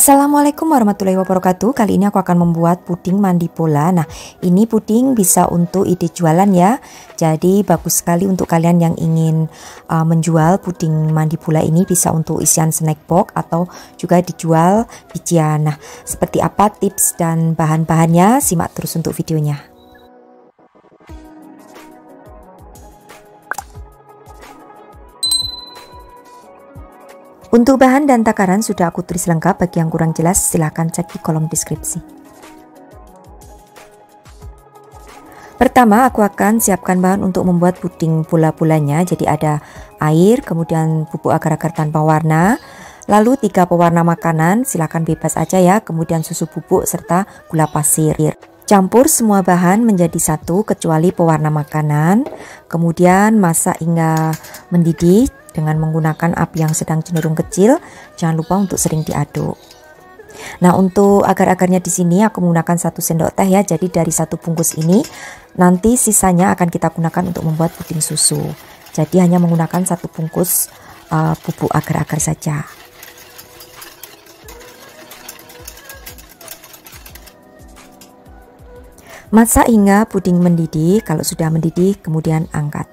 Assalamualaikum warahmatullahi wabarakatuh. Kali ini aku akan membuat puding mandi bola. Nah, ini puding bisa untuk ide jualan ya. Jadi bagus sekali untuk kalian yang ingin menjual puding mandi bola ini, bisa untuk isian snack box atau juga dijual bijian. Nah, seperti apa tips dan bahan-bahannya? Simak terus untuk videonya. Untuk bahan dan takaran sudah aku tulis lengkap. Bagi yang kurang jelas silahkan cek di kolom deskripsi. Pertama aku akan siapkan bahan untuk membuat puding bola-bolanya. Jadi ada air, kemudian bubuk agar-agar tanpa warna, lalu 3 pewarna makanan, silahkan bebas aja ya, kemudian susu bubuk serta gula pasir. Campur semua bahan menjadi satu kecuali pewarna makanan, kemudian masak hingga mendidih dengan menggunakan api yang sedang cenderung kecil. Jangan lupa untuk sering diaduk. Nah, untuk agar-agarnya di sini aku menggunakan 1 sendok teh ya. Jadi dari 1 bungkus ini nanti sisanya akan kita gunakan untuk membuat puding susu. Jadi hanya menggunakan 1 bungkus bubuk agar-agar saja. Masak hingga puding mendidih. Kalau sudah mendidih kemudian angkat.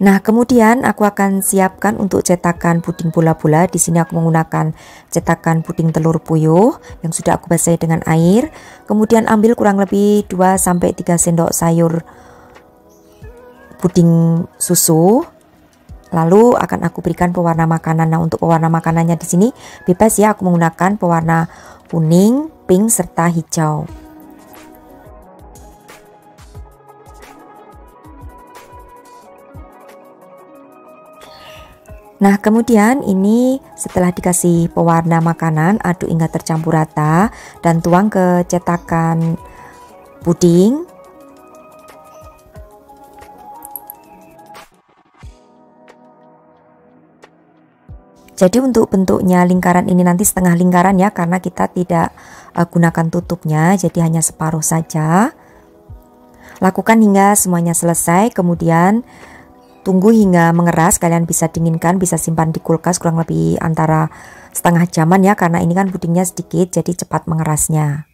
Nah, kemudian aku akan siapkan untuk cetakan puding bola-bola. Di sini aku menggunakan cetakan puding telur puyuh yang sudah aku basahi dengan air. Kemudian ambil kurang lebih 2-3 sendok sayur puding susu. Lalu akan aku berikan pewarna makanan. Nah, untuk pewarna makanannya di sini bebas ya, aku menggunakan pewarna kuning, pink serta hijau. Nah, kemudian ini setelah dikasih pewarna makanan, aduk hingga tercampur rata dan tuang ke cetakan puding. Jadi untuk bentuknya lingkaran ini nanti setengah lingkaran ya, karena kita tidak gunakan tutupnya, jadi hanya separuh saja. Lakukan hingga semuanya selesai, kemudian tunggu hingga mengeras. Kalian bisa dinginkan, bisa simpan di kulkas kurang lebih antara setengah jaman ya, karena ini kan pudingnya sedikit jadi cepat mengerasnya.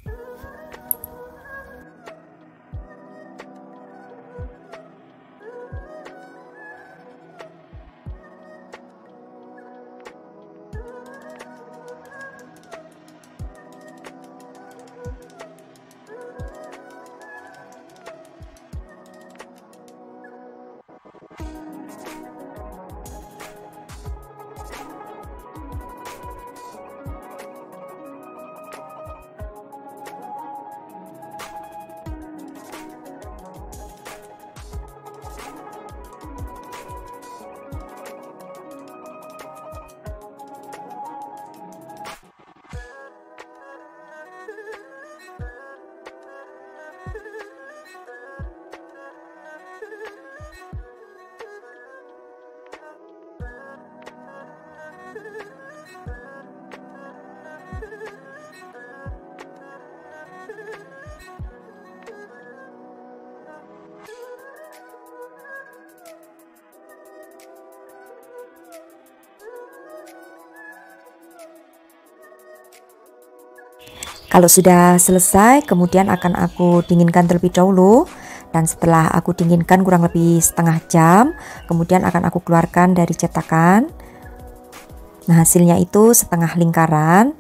Kalau sudah selesai, kemudian akan aku dinginkan terlebih dahulu. Dan setelah aku dinginkan kurang lebih setengah jam, kemudian akan aku keluarkan dari cetakan. Nah, hasilnya itu setengah lingkaran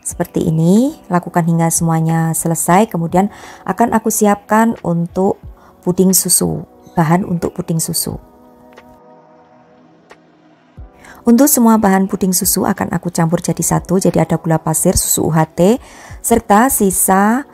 seperti ini. Lakukan hingga semuanya selesai, kemudian akan aku siapkan untuk puding susu, bahan untuk puding susu. Untuk semua bahan puding susu akan aku campur jadi satu. Jadi ada gula pasir, susu UHT, serta sisa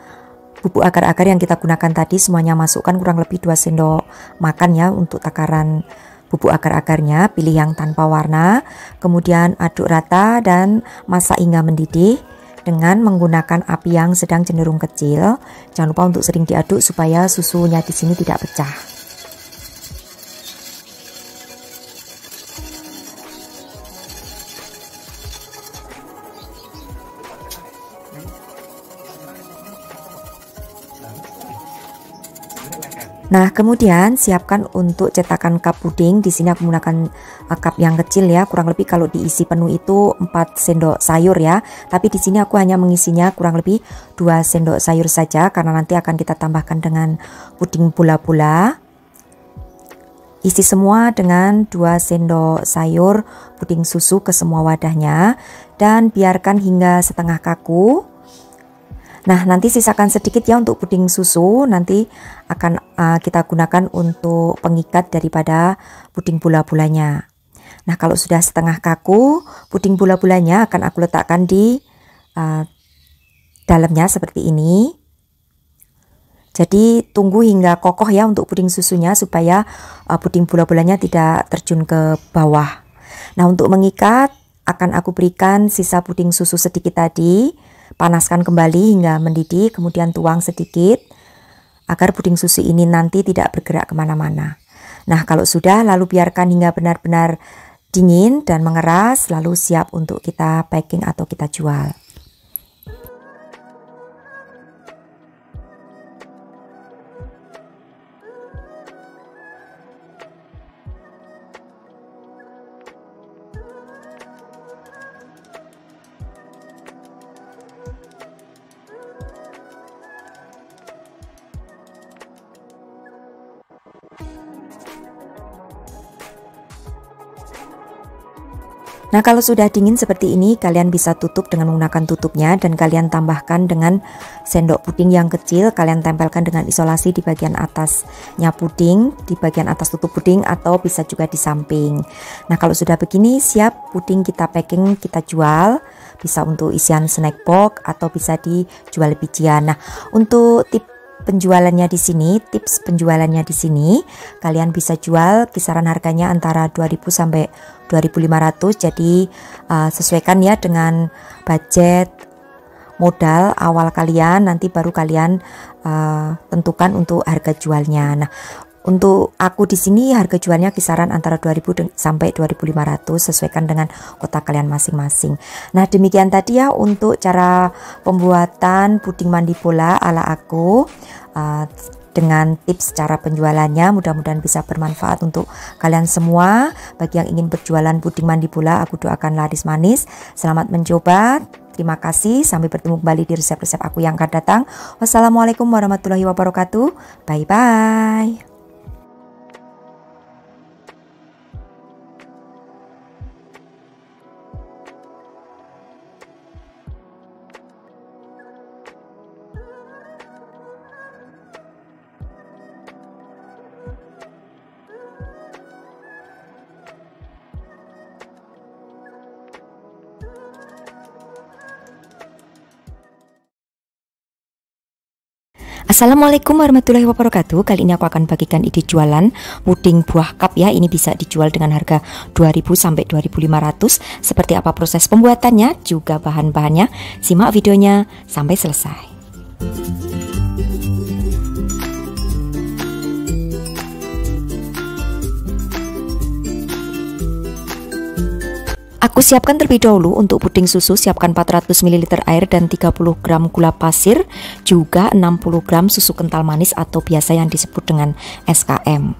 bubuk agar-agar yang kita gunakan tadi. Semuanya masukkan kurang lebih 2 sendok makan ya untuk takaran bubuk agar-agarnya. Pilih yang tanpa warna. Kemudian aduk rata dan masak hingga mendidih dengan menggunakan api yang sedang cenderung kecil. Jangan lupa untuk sering diaduk supaya susunya di sini tidak pecah. Nah, kemudian siapkan untuk cetakan cup puding. Di sini aku menggunakan cup yang kecil ya, kurang lebih kalau diisi penuh itu 4 sendok sayur ya. Tapi di sini aku hanya mengisinya kurang lebih 2 sendok sayur saja karena nanti akan kita tambahkan dengan puding bola-bola. Isi semua dengan 2 sendok sayur puding susu ke semua wadahnya dan biarkan hingga setengah kaku. Nah, nanti sisakan sedikit ya untuk puding susu, nanti akan kita gunakan untuk pengikat daripada puding bola-bolanya. Nah, kalau sudah setengah kaku, puding bola-bolanya akan aku letakkan di dalamnya seperti ini. Jadi tunggu hingga kokoh ya untuk puding susunya supaya puding bola-bolanya tidak terjun ke bawah. Nah, untuk mengikat akan aku berikan sisa puding susu sedikit tadi. Panaskan kembali hingga mendidih, kemudian tuang sedikit agar puding susu ini nanti tidak bergerak kemana-mana. Nah, kalau sudah, lalu biarkan hingga benar-benar dingin dan mengeras, lalu siap untuk kita packing atau kita jual. Nah, kalau sudah dingin seperti ini, kalian bisa tutup dengan menggunakan tutupnya dan kalian tambahkan dengan sendok puding yang kecil. Kalian tempelkan dengan isolasi di bagian atasnya puding, di bagian atas tutup puding, atau bisa juga di samping. Nah, kalau sudah begini, siap puding kita packing, kita jual. Bisa untuk isian snack box atau bisa dijual bijian. Nah, untuk penjualannya di sini, tips penjualannya di sini, kalian bisa jual kisaran harganya antara 2.000 sampai 2.500. Jadi sesuaikan ya dengan budget modal awal kalian, nanti baru kalian tentukan untuk harga jualnya. Nah, untuk aku di sini harga jualnya kisaran antara 2.000 sampai 2.500, sesuaikan dengan kota kalian masing-masing. Nah, demikian tadi ya untuk cara pembuatan puding mandi bola ala aku. Dengan tips cara penjualannya, mudah-mudahan bisa bermanfaat untuk kalian semua. Bagi yang ingin berjualan puding mandi bola, aku doakan laris manis. Selamat mencoba. Terima kasih. Sampai bertemu kembali di resep-resep aku yang akan datang. Wassalamualaikum warahmatullahi wabarakatuh. Bye-bye. Assalamualaikum warahmatullahi wabarakatuh. Kali ini aku akan bagikan ide jualan puding buah cup ya. Ini bisa dijual dengan harga 2.000 sampai 2.500. Seperti apa proses pembuatannya, juga bahan-bahannya. Simak videonya sampai selesai. Aku siapkan terlebih dahulu untuk puding susu, siapkan 400 ml air dan 30 gram gula pasir, juga 60 gram susu kental manis atau biasa yang disebut dengan SKM.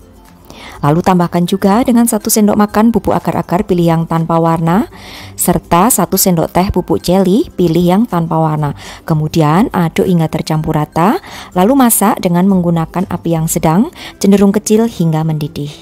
Lalu tambahkan juga dengan 1 sendok makan bubuk agar-agar, pilih yang tanpa warna, serta 1 sendok teh bubuk jelly, pilih yang tanpa warna. Kemudian aduk hingga tercampur rata, lalu masak dengan menggunakan api yang sedang, cenderung kecil hingga mendidih.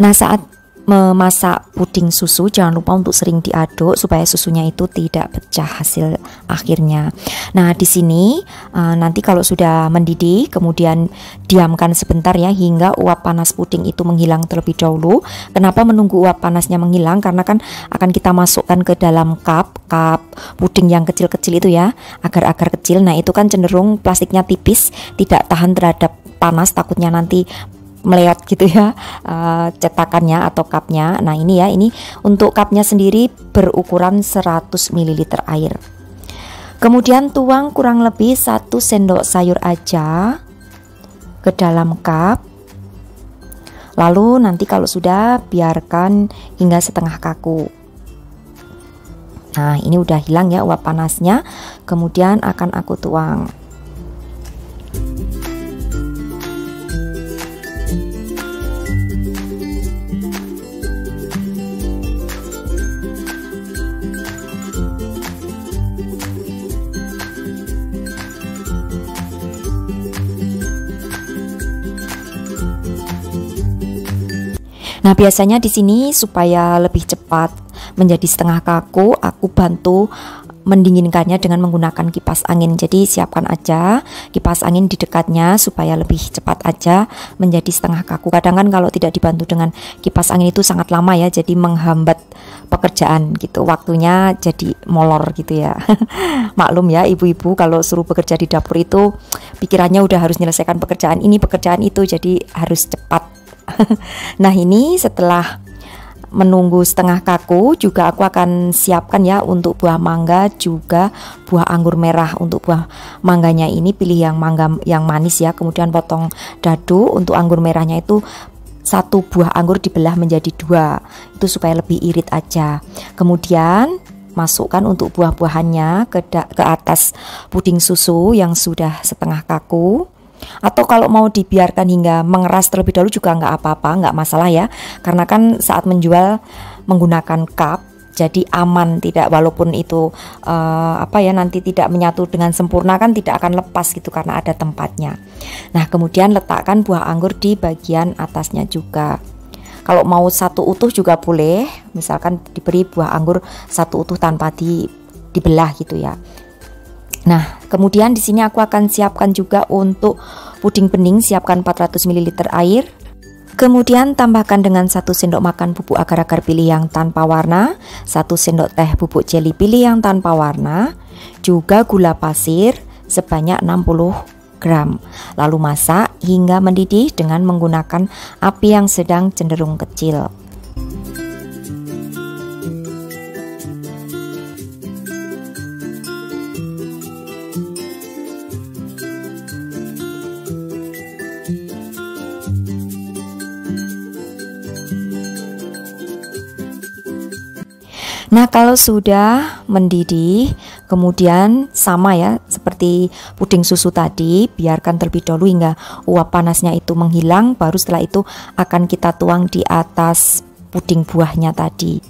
Nah, saat memasak puding susu jangan lupa untuk sering diaduk supaya susunya itu tidak pecah hasil akhirnya. Nah, di sini nanti kalau sudah mendidih kemudian diamkan sebentar ya hingga uap panas puding itu menghilang terlebih dahulu. Kenapa menunggu uap panasnya menghilang? Karena kan akan kita masukkan ke dalam cup puding yang kecil-kecil itu ya, agar-agar kecil. Nah, itu kan cenderung plastiknya tipis, tidak tahan terhadap panas, takutnya nanti meleot gitu ya cetakannya atau cupnya. Nah, ini ya, ini untuk cupnya sendiri berukuran 100 ml air. Kemudian tuang kurang lebih 1 sendok sayur aja ke dalam cup. Lalu nanti kalau sudah, biarkan hingga setengah kaku. Nah, ini udah hilang ya uap panasnya. Kemudian akan aku tuang. Nah, biasanya di sini supaya lebih cepat menjadi setengah kaku, aku bantu mendinginkannya dengan menggunakan kipas angin. Jadi siapkan aja kipas angin di dekatnya supaya lebih cepat aja menjadi setengah kaku. Kadang kan kalau tidak dibantu dengan kipas angin itu sangat lama ya, jadi menghambat pekerjaan gitu, waktunya jadi molor gitu ya. Maklum ya ibu-ibu, kalau suruh bekerja di dapur itu pikirannya udah harus menyelesaikan pekerjaan ini, pekerjaan itu, jadi harus cepat. Nah, ini setelah menunggu setengah kaku juga aku akan siapkan ya untuk buah mangga juga buah anggur merah. Untuk buah mangganya ini pilih yang mangga yang manis ya, kemudian potong dadu. Untuk anggur merahnya itu satu buah anggur dibelah menjadi dua, itu supaya lebih irit aja. Kemudian masukkan untuk buah-buahannya ke atas puding susu yang sudah setengah kaku. Atau kalau mau dibiarkan hingga mengeras terlebih dahulu juga nggak apa-apa, nggak masalah ya, karena kan saat menjual menggunakan cup jadi aman, tidak, walaupun itu nanti tidak menyatu dengan sempurna kan tidak akan lepas gitu karena ada tempatnya. Nah, kemudian letakkan buah anggur di bagian atasnya juga. Kalau mau satu utuh juga boleh, misalkan diberi buah anggur satu utuh tanpa dibelah gitu ya. Nah, kemudian di sini aku akan siapkan juga untuk puding bening, siapkan 400 ml air. Kemudian tambahkan dengan 1 sendok makan bubuk agar-agar pilih yang tanpa warna, 1 sendok teh bubuk jeli pilih yang tanpa warna, juga gula pasir sebanyak 60 gram. Lalu masak hingga mendidih dengan menggunakan api yang sedang cenderung kecil. Nah, kalau sudah mendidih, kemudian sama ya seperti puding susu tadi, biarkan terlebih dahulu hingga uap panasnya itu menghilang, baru setelah itu akan kita tuang di atas puding buahnya tadi.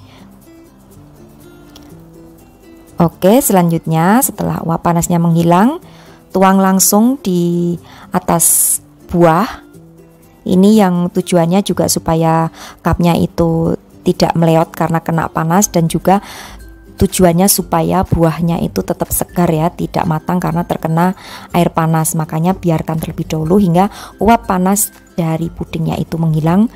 Oke, selanjutnya setelah uap panasnya menghilang, tuang langsung di atas buah. Ini yang tujuannya juga supaya cupnya itu tidak meleot karena kena panas, dan juga tujuannya supaya buahnya itu tetap segar ya, tidak matang karena terkena air panas. Makanya biarkan terlebih dahulu hingga uap panas dari pudingnya itu menghilang,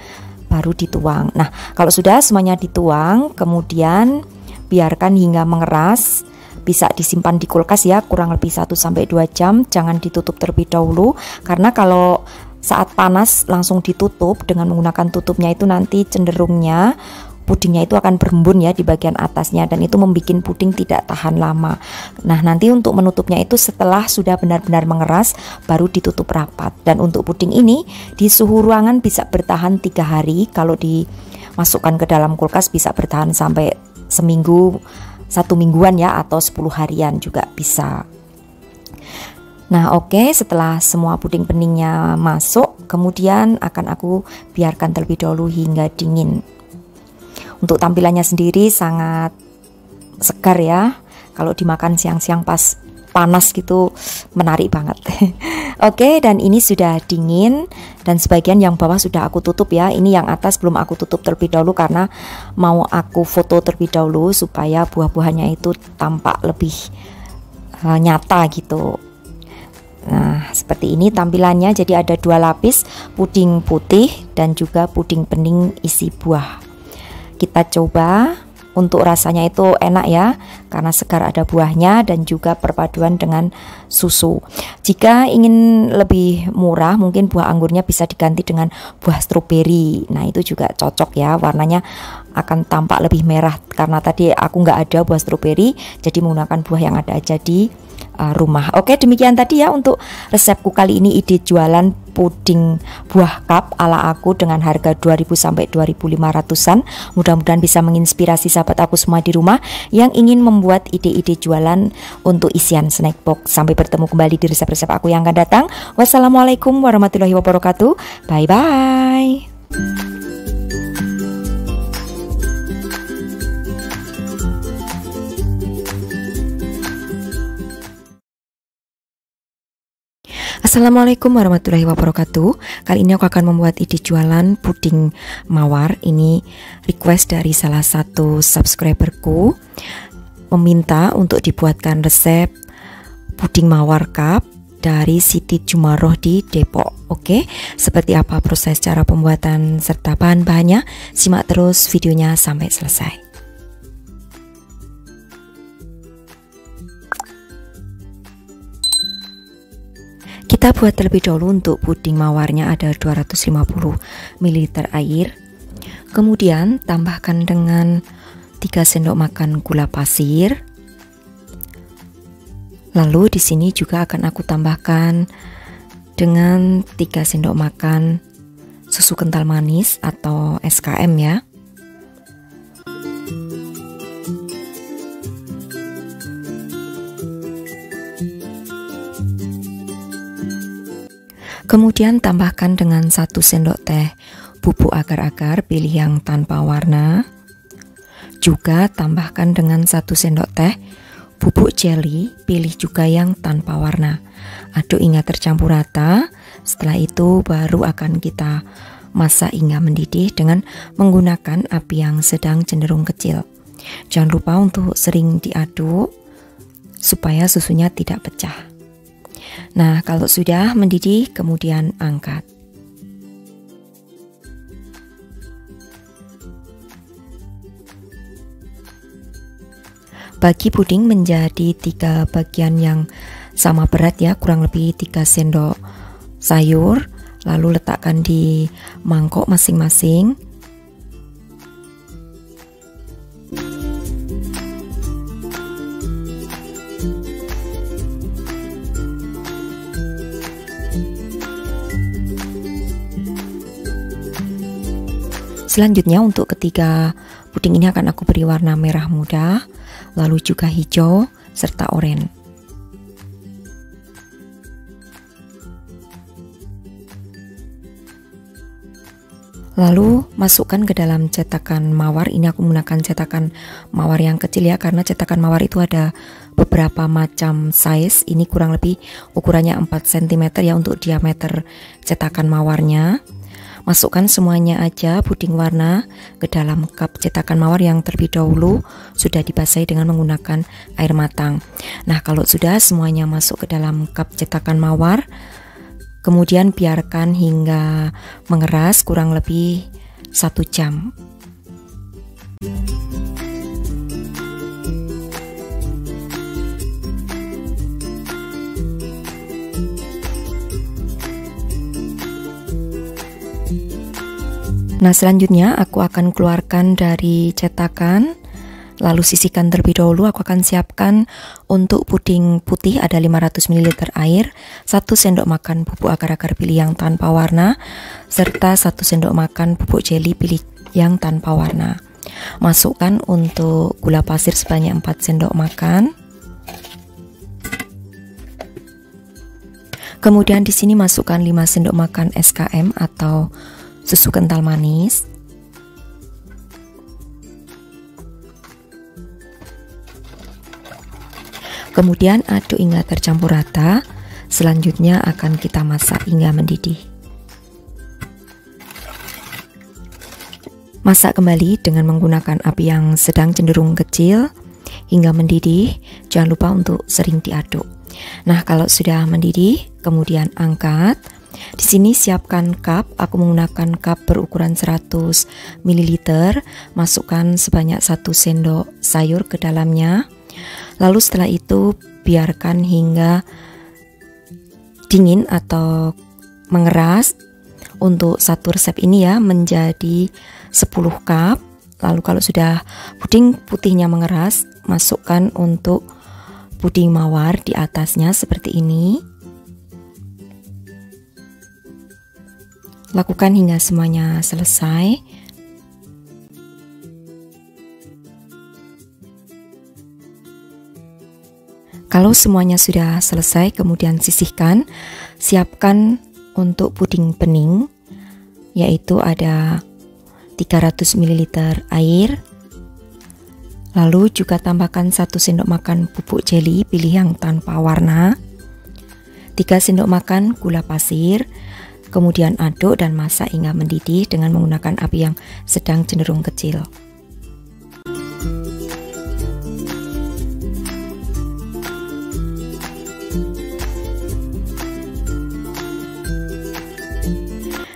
baru dituang. Nah, kalau sudah semuanya dituang, kemudian biarkan hingga mengeras. Bisa disimpan di kulkas ya, kurang lebih 1-2 jam. Jangan ditutup terlebih dahulu, karena kalau saat panas langsung ditutup dengan menggunakan tutupnya itu nanti cenderungnya pudingnya itu akan berembun ya di bagian atasnya, dan itu membuat puding tidak tahan lama. Nah, nanti untuk menutupnya itu setelah sudah benar-benar mengeras baru ditutup rapat. Dan untuk puding ini di suhu ruangan bisa bertahan 3 hari, kalau dimasukkan ke dalam kulkas bisa bertahan sampai seminggu, 1 mingguan ya, atau 10 harian juga bisa. Nah, oke, setelah semua puding beningnya masuk, kemudian akan aku biarkan terlebih dahulu hingga dingin. Untuk tampilannya sendiri sangat segar ya, kalau dimakan siang-siang pas panas gitu menarik banget. Oke, dan ini sudah dingin, dan sebagian yang bawah sudah aku tutup ya. Ini yang atas belum aku tutup terlebih dahulu karena mau aku foto terlebih dahulu supaya buah-buahnya itu tampak lebih nyata gitu. Nah, seperti ini tampilannya. Jadi ada 2 lapis, puding putih dan juga puding bening isi buah. Kita coba. Untuk rasanya itu enak ya, karena segar ada buahnya dan juga perpaduan dengan susu. Jika ingin lebih murah, mungkin buah anggurnya bisa diganti dengan buah stroberi. Nah, itu juga cocok ya, warnanya akan tampak lebih merah karena tadi aku nggak ada buah stroberi, jadi menggunakan buah yang ada aja di rumah. Oke, demikian tadi ya untuk resepku kali ini, ide jualan puding buah cup ala aku dengan harga 2000 sampai 2500-an. Mudah-mudahan bisa menginspirasi sahabat aku semua di rumah yang ingin membuat ide-ide jualan untuk isian snack box. Sampai bertemu kembali di resep-resep aku yang akan datang. Wassalamualaikum warahmatullahi wabarakatuh. Bye bye. Assalamualaikum warahmatullahi wabarakatuh. Kali ini aku akan membuat ide jualan puding mawar. Ini request dari salah satu subscriberku, meminta untuk dibuatkan resep puding mawar cup dari Siti Jumaroh di Depok. Oke, seperti apa proses cara pembuatan serta bahan-bahannya? Simak terus videonya sampai selesai. Kita buat terlebih dahulu. Untuk puding mawarnya ada 250 ml air. Kemudian tambahkan dengan 3 sendok makan gula pasir. Lalu di sini juga akan aku tambahkan dengan 3 sendok makan susu kental manis atau SKM ya. Kemudian tambahkan dengan 1 sendok teh bubuk agar-agar, pilih yang tanpa warna. Juga tambahkan dengan 1 sendok teh bubuk jelly, pilih juga yang tanpa warna. Aduk hingga tercampur rata. Setelah itu baru akan kita masak hingga mendidih dengan menggunakan api yang sedang cenderung kecil. Jangan lupa untuk sering diaduk supaya susunya tidak pecah. Nah, kalau sudah mendidih, kemudian angkat. Bagi puding menjadi 3 bagian yang sama berat ya, kurang lebih 3 sendok sayur. Lalu letakkan di mangkok masing-masing. Selanjutnya untuk ketiga puding ini akan aku beri warna merah muda, lalu juga hijau serta oranye. Lalu masukkan ke dalam cetakan mawar. Ini aku menggunakan cetakan mawar yang kecil ya, karena cetakan mawar itu ada beberapa macam size. Ini kurang lebih ukurannya 4 cm ya untuk diameter cetakan mawarnya. Masukkan semuanya aja puding warna ke dalam cup cetakan mawar yang terlebih dahulu sudah dibasahi dengan menggunakan air matang. Nah, kalau sudah semuanya masuk ke dalam cup cetakan mawar, kemudian biarkan hingga mengeras kurang lebih 1 jam. Nah, selanjutnya aku akan keluarkan dari cetakan, lalu sisihkan terlebih dahulu. Aku akan siapkan untuk puding putih ada 500 ml air, 1 sendok makan bubuk agar-agar, pilih yang tanpa warna, serta 1 sendok makan bubuk jelly, pilih yang tanpa warna. Masukkan untuk gula pasir sebanyak 4 sendok makan. Kemudian di sini masukkan 5 sendok makan SKM atau susu kental manis. Kemudian aduk hingga tercampur rata. Selanjutnya akan kita masak hingga mendidih. Masak kembali dengan menggunakan api yang sedang cenderung kecil hingga mendidih. Jangan lupa untuk sering diaduk. Nah, kalau sudah mendidih, kemudian angkat. Di sini siapkan cup. Aku menggunakan cup berukuran 100 ml. Masukkan sebanyak 1 sendok sayur ke dalamnya. Lalu setelah itu biarkan hingga dingin atau mengeras. Untuk satu resep ini ya menjadi 10 cup. Lalu kalau sudah puding putihnya mengeras, masukkan untuk puding mawar di atasnya seperti ini. Lakukan hingga semuanya selesai. Kalau semuanya sudah selesai, kemudian sisihkan. Siapkan untuk puding bening, yaitu ada 300 ml air. Lalu juga tambahkan 1 sendok makan bubuk jeli, pilih yang tanpa warna. 3 sendok makan gula pasir. Kemudian aduk dan masak hingga mendidih dengan menggunakan api yang sedang cenderung kecil.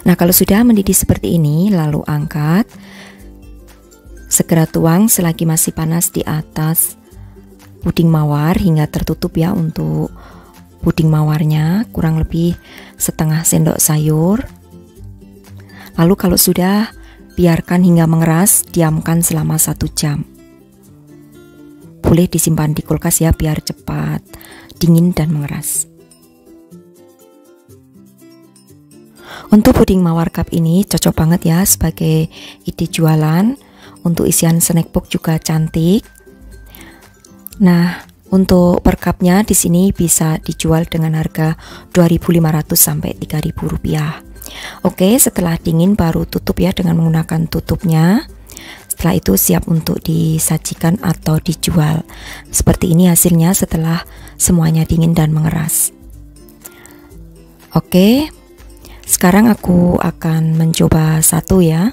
Nah, kalau sudah mendidih seperti ini, lalu angkat. Segera tuang selagi masih panas di atas puding mawar hingga tertutup ya untuk puding mawarnya, kurang lebih setengah sendok sayur. Lalu kalau sudah, biarkan hingga mengeras, diamkan selama 1 jam. Boleh disimpan di kulkas ya biar cepat dingin dan mengeras. Untuk puding mawar cup ini cocok banget ya sebagai ide jualan. Untuk isian snack box juga cantik. Nah, untuk per cupnya di sini bisa dijual dengan harga 2.500 sampai 3.000 rupiah. Oke, setelah dingin baru tutup ya dengan menggunakan tutupnya. Setelah itu siap untuk disajikan atau dijual. Seperti ini hasilnya setelah semuanya dingin dan mengeras. Oke. Sekarang aku akan mencoba satu ya.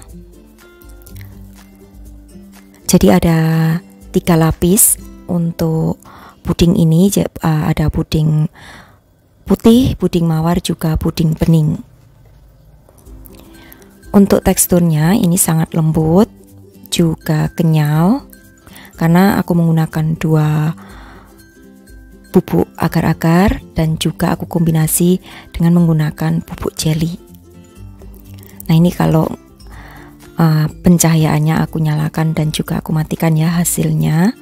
Jadi ada 3 lapis untuk puding ini. Ada puding putih, puding mawar, juga puding bening. Untuk teksturnya ini sangat lembut, juga kenyal. Karena aku menggunakan 2 bubuk agar-agar dan juga aku kombinasi dengan menggunakan bubuk jeli. Nah, ini kalau pencahayaannya aku nyalakan dan juga aku matikan ya, hasilnya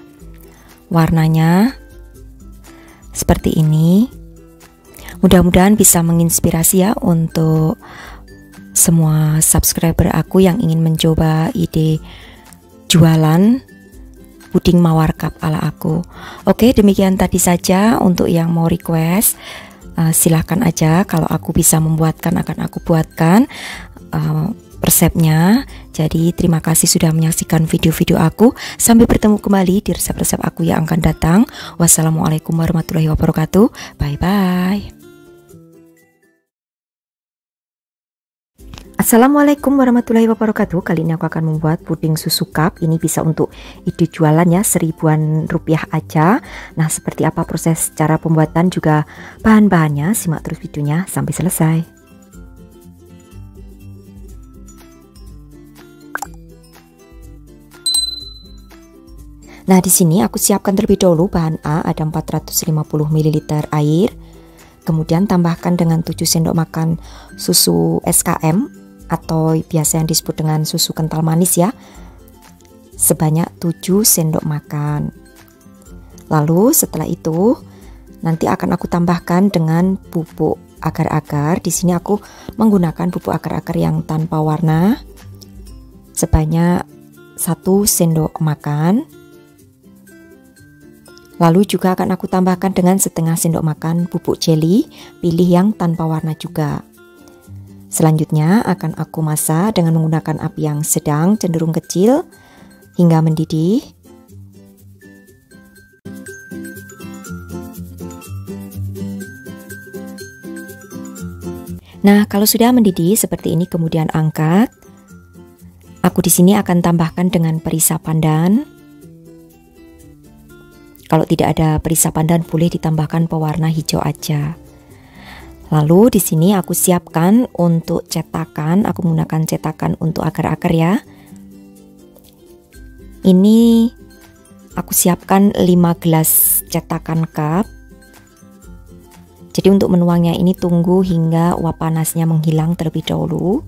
warnanya seperti ini. Mudah-mudahan bisa menginspirasi ya untuk semua subscriber aku yang ingin mencoba ide jualan puding mawar cup ala aku. Oke, demikian tadi saja. Untuk yang mau request, silahkan aja. Kalau aku bisa membuatkan, akan aku buatkan resepnya. Jadi terima kasih sudah menyaksikan video-video aku. Sampai bertemu kembali di resep-resep aku yang akan datang. Wassalamualaikum warahmatullahi wabarakatuh. Bye-bye. Assalamualaikum warahmatullahi wabarakatuh. Kali ini aku akan membuat puding susu cup. Ini bisa untuk ide jualan ya, 1000-an rupiah aja. Nah, seperti apa proses cara pembuatan juga bahan-bahannya, simak terus videonya sampai selesai. Nah, di sini aku siapkan terlebih dahulu bahan A, ada 450 ml air. Kemudian tambahkan dengan 7 sendok makan susu SKM atau biasa yang disebut dengan susu kental manis ya, sebanyak 7 sendok makan. Lalu setelah itu nanti akan aku tambahkan dengan bubuk agar-agar. Di sini aku menggunakan bubuk agar-agar yang tanpa warna sebanyak 1 sendok makan. Lalu juga akan aku tambahkan dengan setengah sendok makan bubuk jeli, pilih yang tanpa warna juga. Selanjutnya akan aku masak dengan menggunakan api yang sedang cenderung kecil hingga mendidih. Nah, kalau sudah mendidih seperti ini kemudian angkat. Aku di sini akan tambahkan dengan perisa pandan. Kalau tidak ada perisa pandan boleh ditambahkan pewarna hijau aja. Lalu di sini aku siapkan untuk cetakan, aku menggunakan cetakan untuk agar-agar ya. Ini aku siapkan 5 gelas cetakan cup. Jadi untuk menuangnya ini tunggu hingga uap panasnya menghilang terlebih dahulu.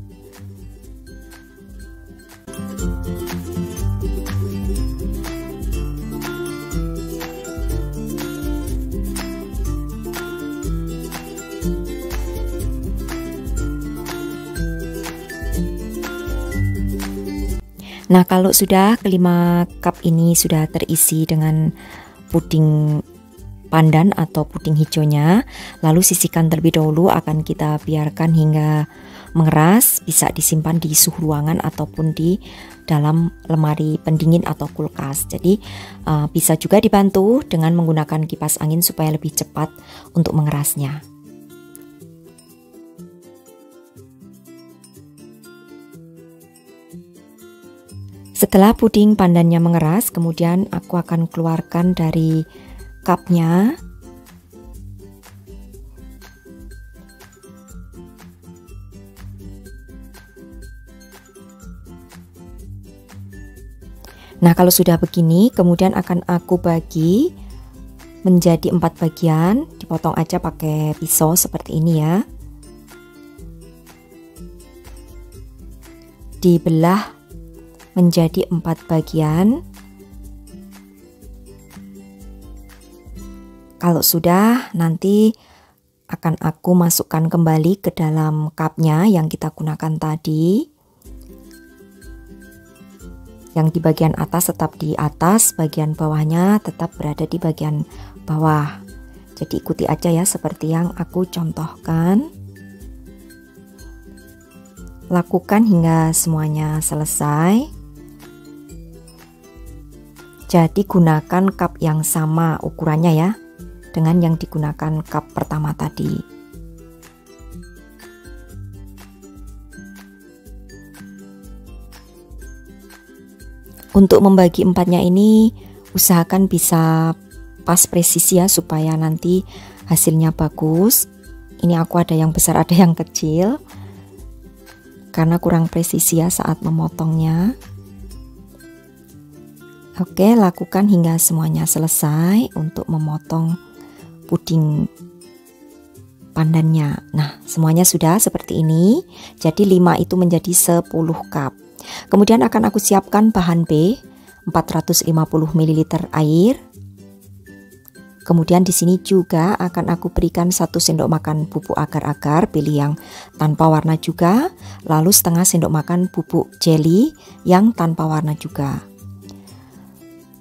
Nah, kalau sudah kelima cup ini sudah terisi dengan puding pandan atau puding hijaunya, lalu sisihkan terlebih dahulu, akan kita biarkan hingga mengeras, bisa disimpan di suhu ruangan ataupun di dalam lemari pendingin atau kulkas. Jadi bisa juga dibantu dengan menggunakan kipas angin supaya lebih cepat untuk mengerasnya. Setelah puding pandannya mengeras, kemudian aku akan keluarkan dari cupnya. Nah, kalau sudah begini, kemudian akan aku bagi menjadi 4 bagian, dipotong aja pakai pisau seperti ini ya. Dibelah menjadi 4 bagian. Kalau sudah, nanti akan aku masukkan kembali ke dalam cupnya yang kita gunakan tadi. Yang di bagian atas tetap di atas, bagian bawahnya tetap berada di bagian bawah. Jadi ikuti aja ya seperti yang aku contohkan. Lakukan hingga semuanya selesai. Jadi gunakan cup yang sama ukurannya ya dengan yang digunakan cup pertama tadi. Untuk membagi empatnya ini usahakan bisa pas presisi ya supaya nanti hasilnya bagus. Ini aku ada yang besar ada yang kecil karena kurang presisi ya saat memotongnya. Oke, lakukan hingga semuanya selesai untuk memotong puding pandannya. Nah, semuanya sudah seperti ini. Jadi 5 itu menjadi 10 cup. Kemudian akan aku siapkan bahan B, 450 ml air. Kemudian di sini juga akan aku berikan 1 sendok makan bubuk agar-agar, pilih yang tanpa warna juga. Lalu setengah sendok makan bubuk jelly yang tanpa warna juga.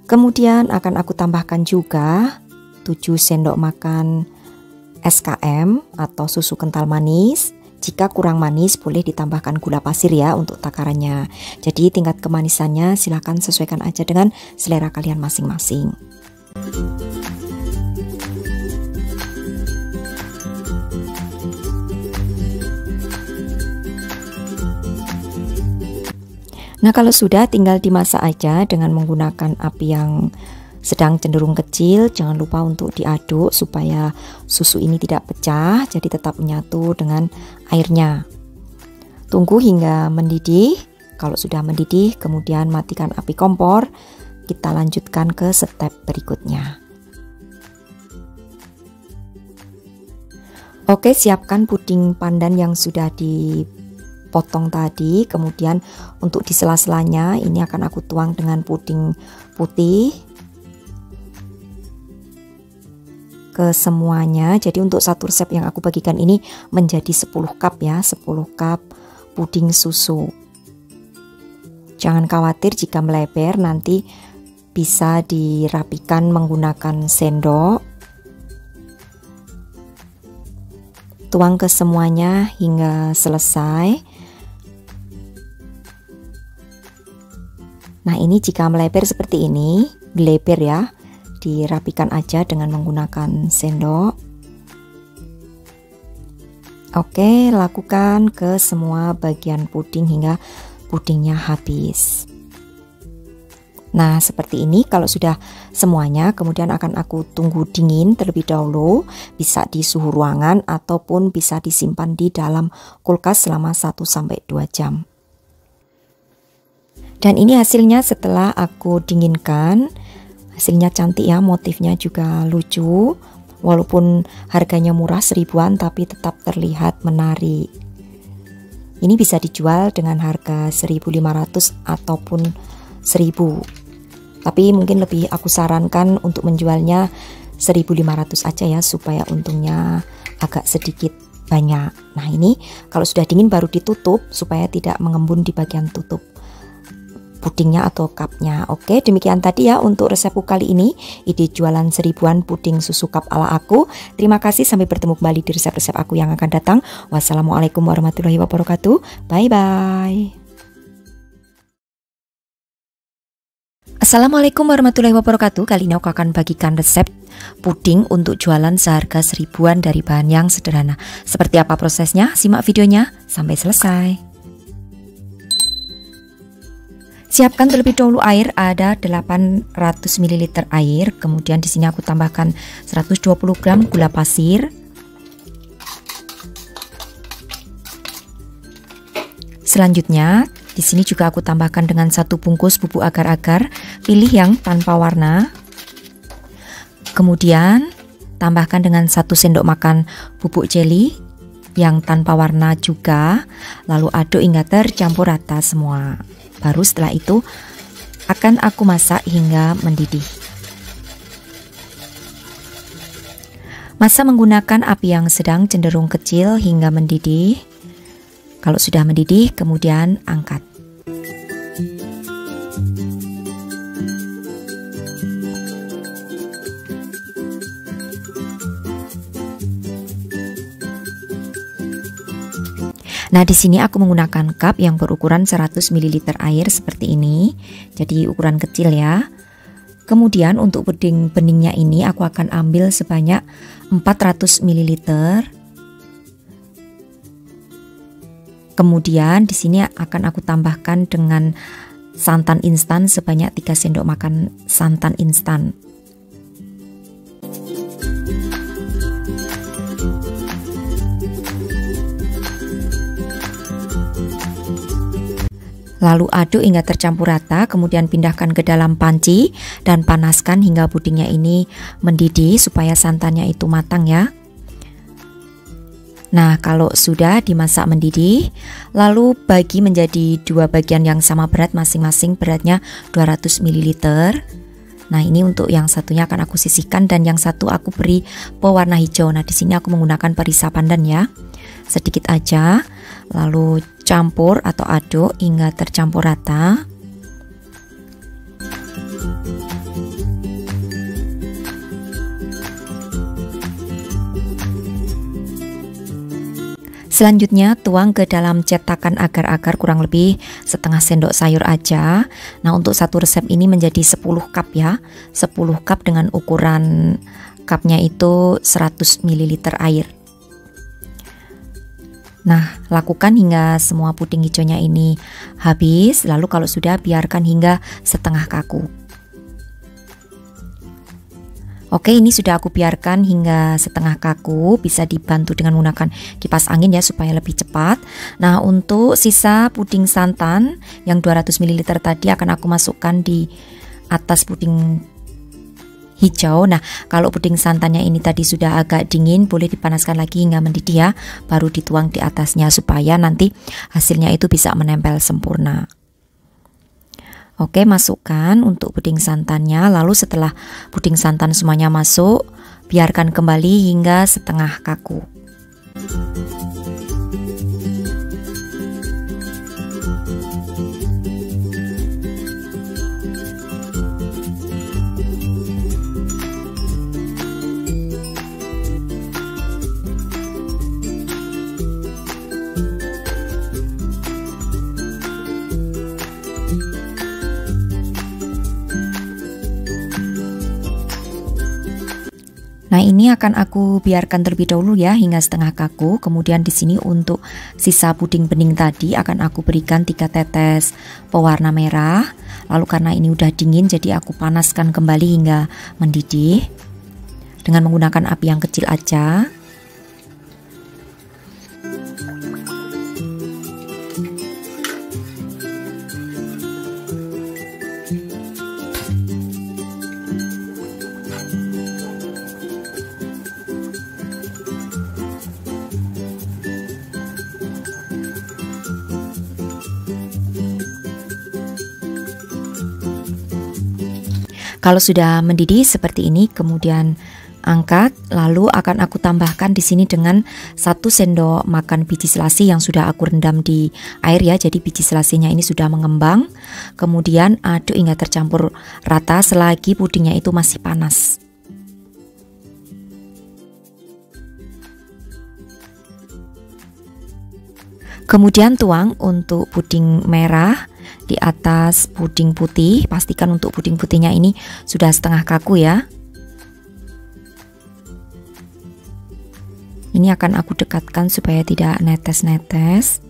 Kemudian akan aku tambahkan juga 7 sendok makan SKM atau susu kental manis. Jika kurang manis boleh ditambahkan gula pasir ya untuk takarannya. Jadi tingkat kemanisannya silahkan sesuaikan aja dengan selera kalian masing-masing. Nah, kalau sudah tinggal dimasak aja dengan menggunakan api yang sedang cenderung kecil. Jangan lupa untuk diaduk supaya susu ini tidak pecah, jadi tetap menyatu dengan airnya. Tunggu hingga mendidih. Kalau sudah mendidih, kemudian matikan api kompor. Kita lanjutkan ke step berikutnya. Oke, siapkan puding pandan yang sudah dipotong tadi. Kemudian untuk di sela-selanya ini akan aku tuang dengan puding putih ke semuanya. Jadi untuk satu resep yang aku bagikan ini menjadi 10 cup ya, 10 cup puding susu. Jangan khawatir jika melebar, nanti bisa dirapikan menggunakan sendok. Tuang ke semuanya hingga selesai. Nah, ini jika melebar seperti ini, melebar ya, dirapikan aja dengan menggunakan sendok. Oke, lakukan ke semua bagian puding hingga pudingnya habis. Nah, seperti ini. Kalau sudah semuanya, kemudian akan aku tunggu dingin terlebih dahulu. Bisa di suhu ruangan ataupun bisa disimpan di dalam kulkas selama 1-2 jam. Dan ini hasilnya setelah aku dinginkan. Hasilnya cantik ya, motifnya juga lucu. Walaupun harganya murah 1000-an tapi tetap terlihat menarik. Ini bisa dijual dengan harga 1.500 ataupun 1.000. Tapi mungkin lebih aku sarankan untuk menjualnya 1.500 aja ya, supaya untungnya agak sedikit banyak. Nah, ini kalau sudah dingin baru ditutup supaya tidak mengembun di bagian tutup pudingnya atau cupnya. Oke, demikian tadi ya untuk resepku kali ini, ide jualan seribuan puding susu cup ala aku. Terima kasih, sampai bertemu kembali di resep-resep aku yang akan datang. Wassalamualaikum warahmatullahi wabarakatuh. Bye bye. Assalamualaikum warahmatullahi wabarakatuh. Kali ini aku akan bagikan resep puding untuk jualan seharga seribuan dari bahan yang sederhana. Seperti apa prosesnya? Simak videonya sampai selesai. Siapkan terlebih dahulu air, ada 800 ml air. Kemudian di sini aku tambahkan 120 gram gula pasir. Selanjutnya, di sini juga aku tambahkan dengan 1 bungkus bubuk agar-agar, pilih yang tanpa warna. Kemudian, tambahkan dengan 1 sendok makan bubuk jeli yang tanpa warna juga. Lalu aduk hingga tercampur rata semua. Baru setelah itu akan aku masak hingga mendidih. Masak menggunakan api yang sedang cenderung kecil hingga mendidih. Kalau sudah mendidih, kemudian angkat. Nah, di sini aku menggunakan cup yang berukuran 100 ml air seperti ini. Jadi ukuran kecil ya. Kemudian untuk puding beningnya ini aku akan ambil sebanyak 400 ml. Kemudian di sini akan aku tambahkan dengan santan instan sebanyak 3 sendok makan santan instan. Lalu aduk hingga tercampur rata, kemudian pindahkan ke dalam panci dan panaskan hingga pudingnya ini mendidih supaya santannya itu matang ya. Nah, kalau sudah dimasak mendidih, lalu bagi menjadi 2 bagian yang sama berat, masing-masing beratnya 200 ml. Nah, ini untuk yang satunya akan aku sisihkan dan yang satu aku beri pewarna hijau. Nah, di sini aku menggunakan perisa pandan ya. Sedikit aja, lalu campur atau aduk hingga tercampur rata. Selanjutnya tuang ke dalam cetakan agar-agar kurang lebih setengah sendok sayur aja. Nah, untuk satu resep ini menjadi 10 cup ya. 10 cup dengan ukuran cupnya itu 100 ml air. Nah, lakukan hingga semua puding hijaunya ini habis. Lalu kalau sudah, biarkan hingga setengah kaku. Oke, ini sudah aku biarkan hingga setengah kaku. Bisa dibantu dengan menggunakan kipas angin ya supaya lebih cepat. Nah, untuk sisa puding santan yang 200 ml tadi akan aku masukkan di atas puding hijau. Nah, kalau puding santannya ini tadi sudah agak dingin, boleh dipanaskan lagi hingga mendidih ya, baru dituang di atasnya supaya nanti hasilnya itu bisa menempel sempurna. Oke, masukkan untuk puding santannya. Lalu setelah puding santan semuanya masuk, biarkan kembali hingga setengah kaku. Nah, ini akan aku biarkan terlebih dahulu ya hingga setengah kaku. Kemudian di sini untuk sisa puding bening tadi akan aku berikan 3 tetes pewarna merah. Lalu karena ini udah dingin, jadi aku panaskan kembali hingga mendidih dengan menggunakan api yang kecil aja. Kalau sudah mendidih seperti ini, kemudian angkat, lalu akan aku tambahkan di sini dengan 1 sendok makan biji selasi yang sudah aku rendam di air ya. Jadi biji selasinya ini sudah mengembang. Kemudian aduk hingga tercampur rata selagi pudingnya itu masih panas. Kemudian tuang untuk puding merah di atas puding putih. Pastikan untuk puding putihnya ini sudah setengah kaku ya. Ini akan aku dekatkan supaya tidak netes-netes.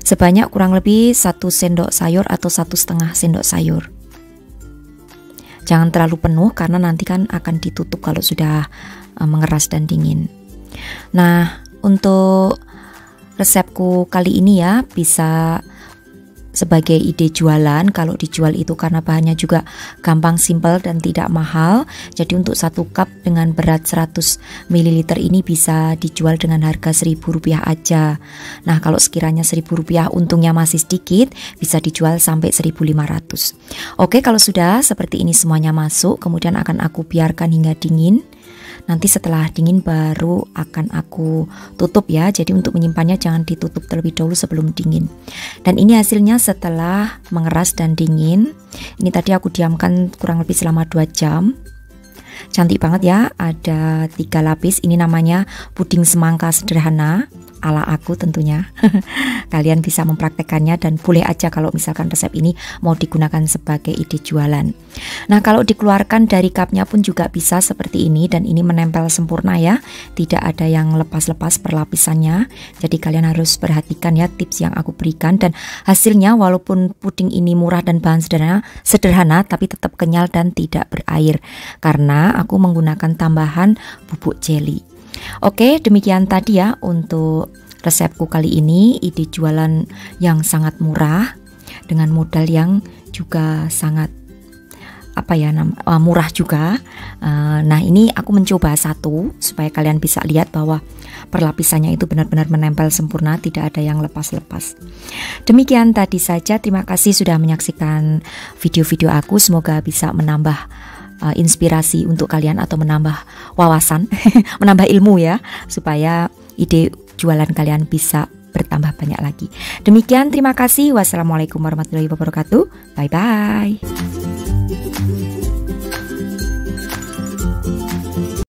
Sebanyak kurang lebih 1 sendok sayur atau 1,5 sendok sayur. Jangan terlalu penuh karena nanti kan akan ditutup kalau sudah mengeras dan dingin. Nah, untuk resepku kali ini ya bisa sebagai ide jualan. Kalau dijual itu karena bahannya juga gampang, simple dan tidak mahal. Jadi untuk 1 cup dengan berat 100 ml ini bisa dijual dengan harga Rp1.000 aja. Nah, kalau sekiranya Rp1.000 untungnya masih sedikit, bisa dijual sampai 1.500. Oke, kalau sudah seperti ini semuanya masuk, kemudian akan aku biarkan hingga dingin. Nanti setelah dingin baru akan aku tutup ya. Jadi untuk menyimpannya jangan ditutup terlebih dahulu sebelum dingin. Dan ini hasilnya setelah mengeras dan dingin. Ini tadi aku diamkan kurang lebih selama 2 jam. Cantik banget ya, ada 3 lapis. Ini namanya puding semangka sederhana ala aku tentunya. Kalian bisa mempraktekannya dan boleh aja kalau misalkan resep ini mau digunakan sebagai ide jualan. Nah, kalau dikeluarkan dari cupnya pun juga bisa seperti ini dan ini menempel sempurna ya. Tidak ada yang lepas-lepas perlapisannya. Jadi kalian harus perhatikan ya tips yang aku berikan, dan hasilnya walaupun puding ini murah dan bahan sederhana tapi tetap kenyal dan tidak berair karena aku menggunakan tambahan bubuk jeli. Oke, demikian tadi ya untuk resepku kali ini, ide jualan yang sangat murah dengan modal yang juga sangat murah juga. Nah, ini aku mencoba 1 supaya kalian bisa lihat bahwa perlapisannya itu benar-benar menempel sempurna, tidak ada yang lepas-lepas. Demikian tadi saja, terima kasih sudah menyaksikan video-video aku. Semoga bisa menambah inspirasi untuk kalian atau menambah wawasan, menambah ilmu ya, supaya ide jualan kalian bisa bertambah banyak lagi. Demikian, terima kasih. Wassalamualaikum warahmatullahi wabarakatuh. Bye bye.